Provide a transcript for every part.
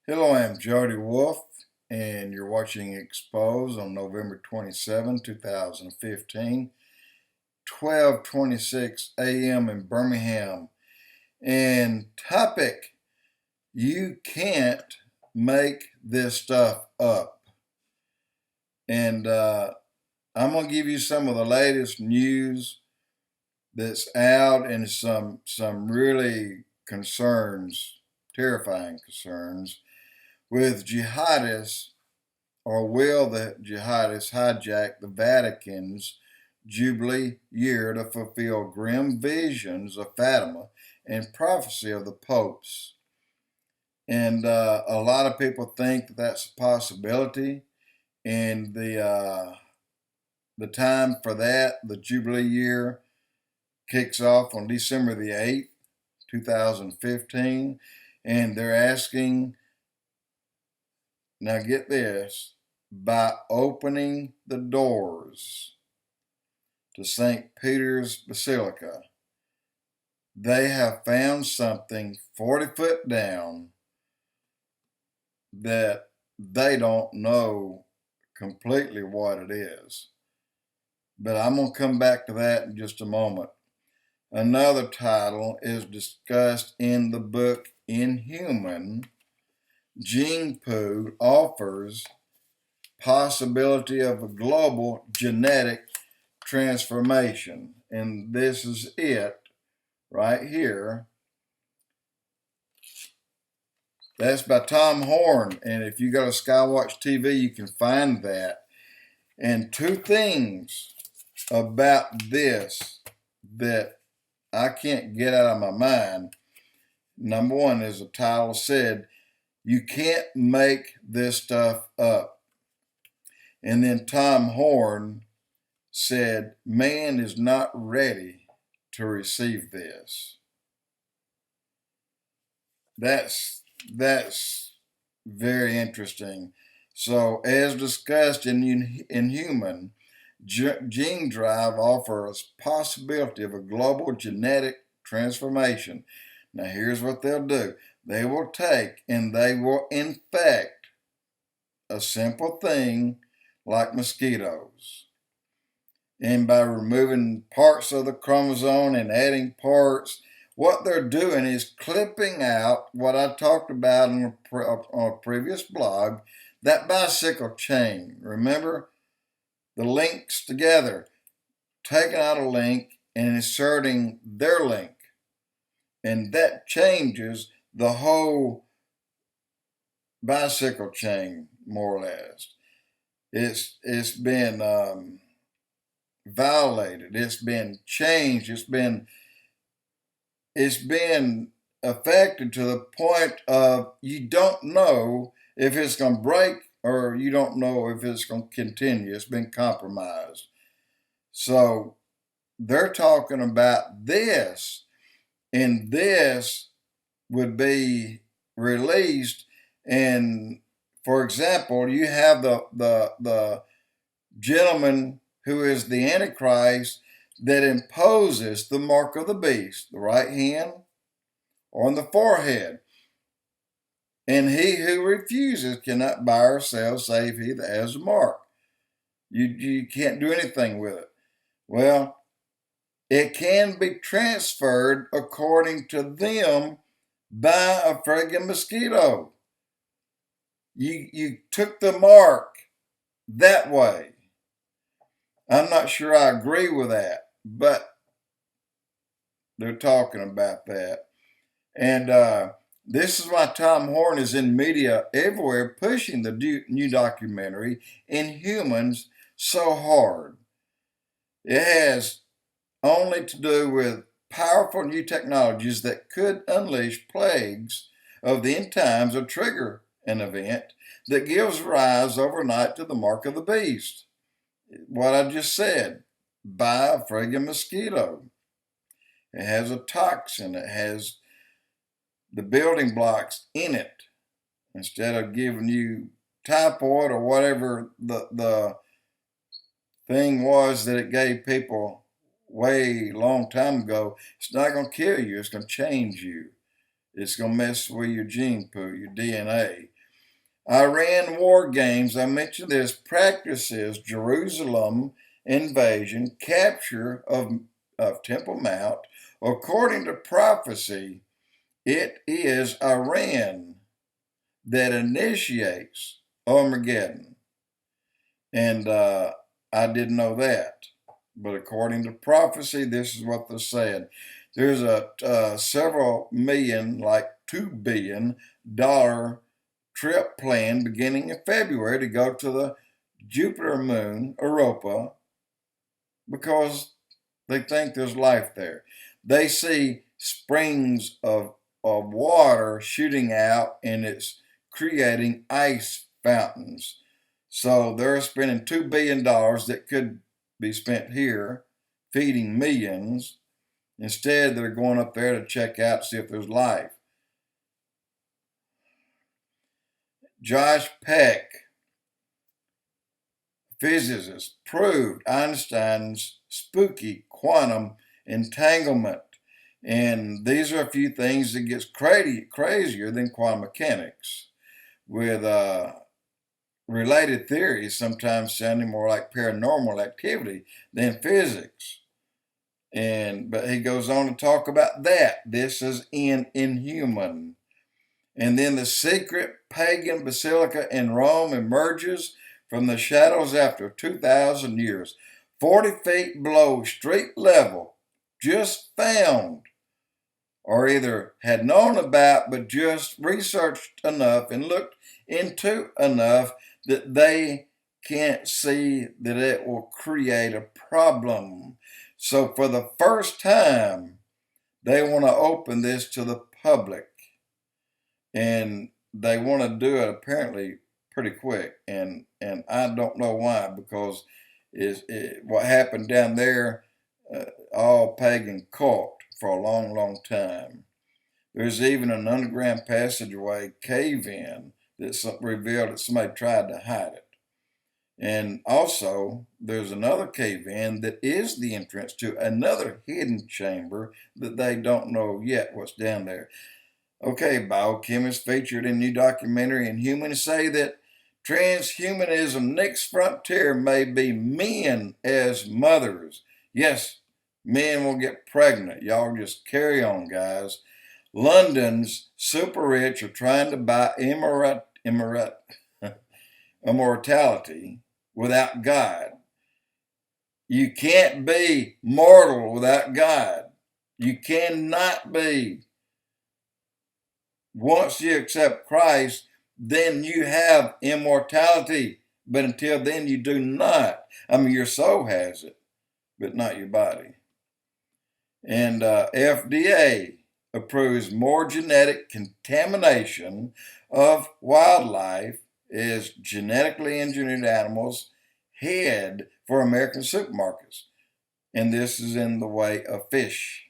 Hello, I'm Jody Wolf, and you're watching Expoz on November 27, 2015, 12:26 a.m. in Birmingham. And topic, you can't make this stuff up. And I'm going to give you some of the latest news that's out and some really concerns, terrifying concerns with jihadists, or will the jihadists hijack the Vatican's Jubilee year to fulfill grim visions of Fatima and prophecy of the popes? And a lot of people think that that's a possibility. And the time for that, the Jubilee year, kicks off on December the 8th, 2015. And they're asking, now get this, by opening the doors to St. Peter's Basilica, they have found something 40 foot down that they don't know completely what it is. But I'm going to come back to that in just a moment. Another title is discussed in the book INHUMAN. Gene Pool offers possibility of a global genetic transformation. And this is it right here. That's by Tom Horn. And if you go to Skywatch TV, you can find that. And two things about this that I can't get out of my mind. Number one, as the title said, you can't make this stuff up. And then Tom Horn said, man is not ready to receive this. That's very interesting. So, as discussed in INHUMAN, Gene Drive offers possibility of a global genetic transformation. Now, here's what they'll do. They will take and they will infect a simple thing like mosquitoes. And by removing parts of the chromosome and adding parts, what they're doing is clipping out what I talked about on a previous blog, that bicycle chain. Remember? The links together. Taking out a link and inserting their link. And that changes the whole bicycle chain, more or less. It's been violated. It's been changed. It's been affected to the point of you don't know if it's going to break or you don't know if it's going to continue. It's been compromised. So they're talking about this, and this would be released. And for example, you have the gentleman who is the Antichrist that imposes the mark of the beast, the right hand or on the forehead. And he who refuses cannot buy or sell save he that has the mark. You can't do anything with it. Well, it can be transferred according to them by a friggin' mosquito. You took the mark that way. I'm not sure I agree with that, but they're talking about that. And this is why Tom Horn is in media everywhere pushing the new documentary INHUMAN so hard. It has only to do with powerful new technologies that could unleash plagues of the end times or trigger an event that gives rise overnight to the mark of the beast. What I just said, by a friggin' mosquito. It has a toxin. It has the building blocks in it. Instead of giving you typhoid or whatever the thing was that it gave people way long time ago, it's not going to kill you. It's going to change you. It's going to mess with your gene pool, your DNA. Iran war games, I mentioned this, practices Jerusalem invasion, capture of Temple Mount. According to prophecy, it is Iran that initiates Armageddon. And I didn't know that. But according to prophecy, this is what they're saying. There's a several million, like $2 billion trip planned beginning in February to go to the Jupiter moon, Europa, because they think there's life there. They see springs of water shooting out and it's creating ice fountains. So they're spending $2 billion that could be spent here feeding millions. Instead, they're going up there to check out, see if there's life. Josh Peck, physicist, proved Einstein's spooky quantum entanglement. And these are a few things that gets crazier than quantum mechanics, with related theories sometimes sounding more like paranormal activity than physics. But he goes on to talk about that. This is in INHUMAN. And then the secret pagan basilica in Rome emerges from the shadows after 2,000 years. 40 feet below street level, just found, or either had known about, but just researched enough and looked into enough that they can't see that it will create a problem. So for the first time, they want to open this to the public. And they want to do it apparently pretty quick. And I don't know why, because what happened down there, all pagan cult for a long, long time. There's even an underground passageway cave-in that revealed that somebody tried to hide it. And also, there's another cave-in that is the entrance to another hidden chamber that they don't know yet what's down there. Okay, biochemists featured in new documentary INHUMAN say that transhumanism next frontier may be men as mothers. Yes, men will get pregnant. Y'all just carry on, guys. London's super rich are trying to buy immortality without God. You can't be mortal without God. You cannot be. Once you accept Christ, then you have immortality. But until then, you do not. I mean, your soul has it, but not your body. And FDA approves more genetic contamination of wildlife as genetically engineered animals head for American supermarkets. And this is in the way of fish.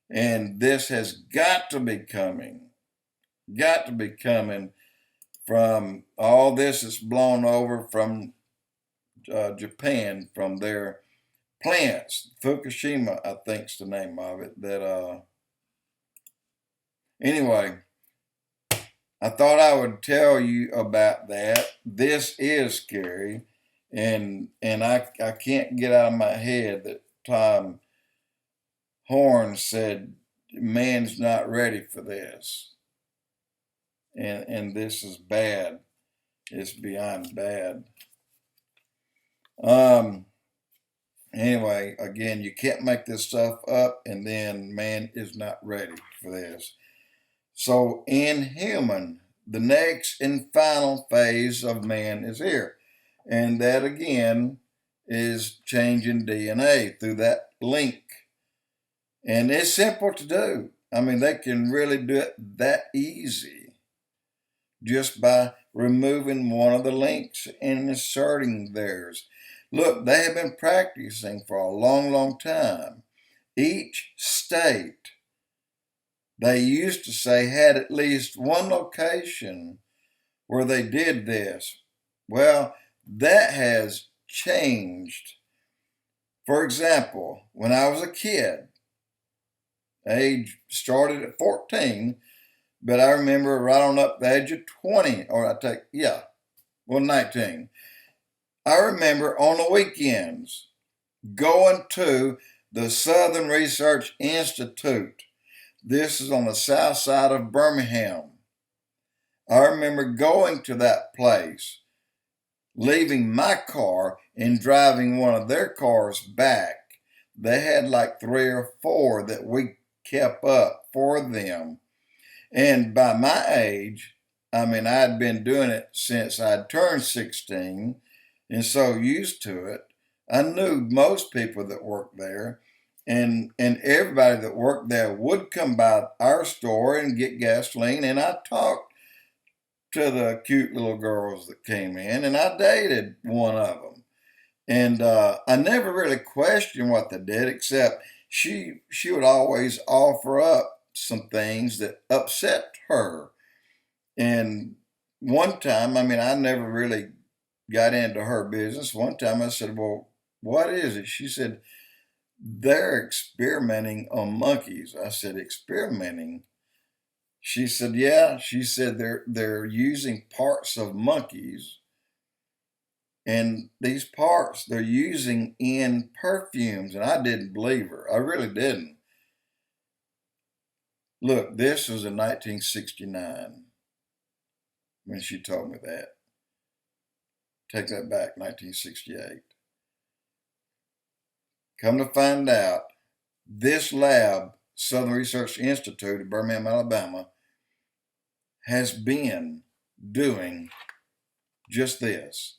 And this has got to be coming from all this that's blown over from Japan, from their plants. Fukushima, I think's the name of it. Anyway, I thought I would tell you about that. This is scary, and I can't get out of my head that Tom Horn said man's not ready for this. And this is bad. It's beyond bad. Anyway, again, you can't make this stuff up, and then man is not ready for this. So INHUMAN, the next and final phase of man is here. And that again is changing DNA through that link. And it's simple to do. I mean, they can really do it that easy, just by removing one of the links and inserting theirs. Look, they have been practicing for a long, long time. Each state, they used to say, had at least one location where they did this. Well, that has changed. For example, when I was a kid, age started at 14, But I remember right on up the age of 20, 19. I remember on the weekends going to the Southern Research Institute. This is on the south side of Birmingham. I remember going to that place, leaving my car and driving one of their cars back. They had like 3 or 4 that we kept up for them. And by my age, I'd been doing it since I'd turned 16 and so used to it. I knew most people that worked there, and everybody that worked there would come by our store and get gasoline, and I talked to the cute little girls that came in, and I dated one of them. And I never really questioned what they did, except she would always offer up some things that upset her. And one time, I never really got into her business. One time I said, well, what is it? She said, they're experimenting on monkeys. I said, experimenting? She said, yeah. She said they're using parts of monkeys, and these parts they're using in perfumes. And I didn't believe her. I really didn't. Look, this was in 1969 when she told me that. Take that back, 1968. Come to find out, this lab, Southern Research Institute of Birmingham, Alabama, has been doing just this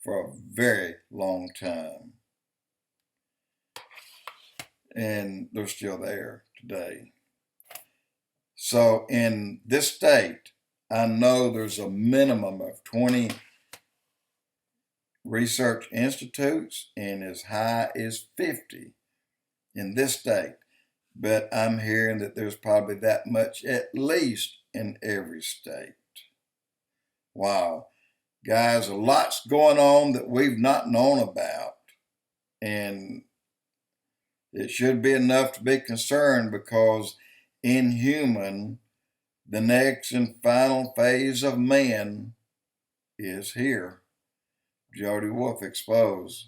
for a very long time. And they're still there today. So in this state, I know there's a minimum of 20 research institutes and as high as 50 in this state. But I'm hearing that there's probably that much at least in every state. Wow. Guys, a lot's going on that we've not known about. And it should be enough to be concerned, because INHUMAN, the next and final phase of man, is here. Jody Wolf, Expoz.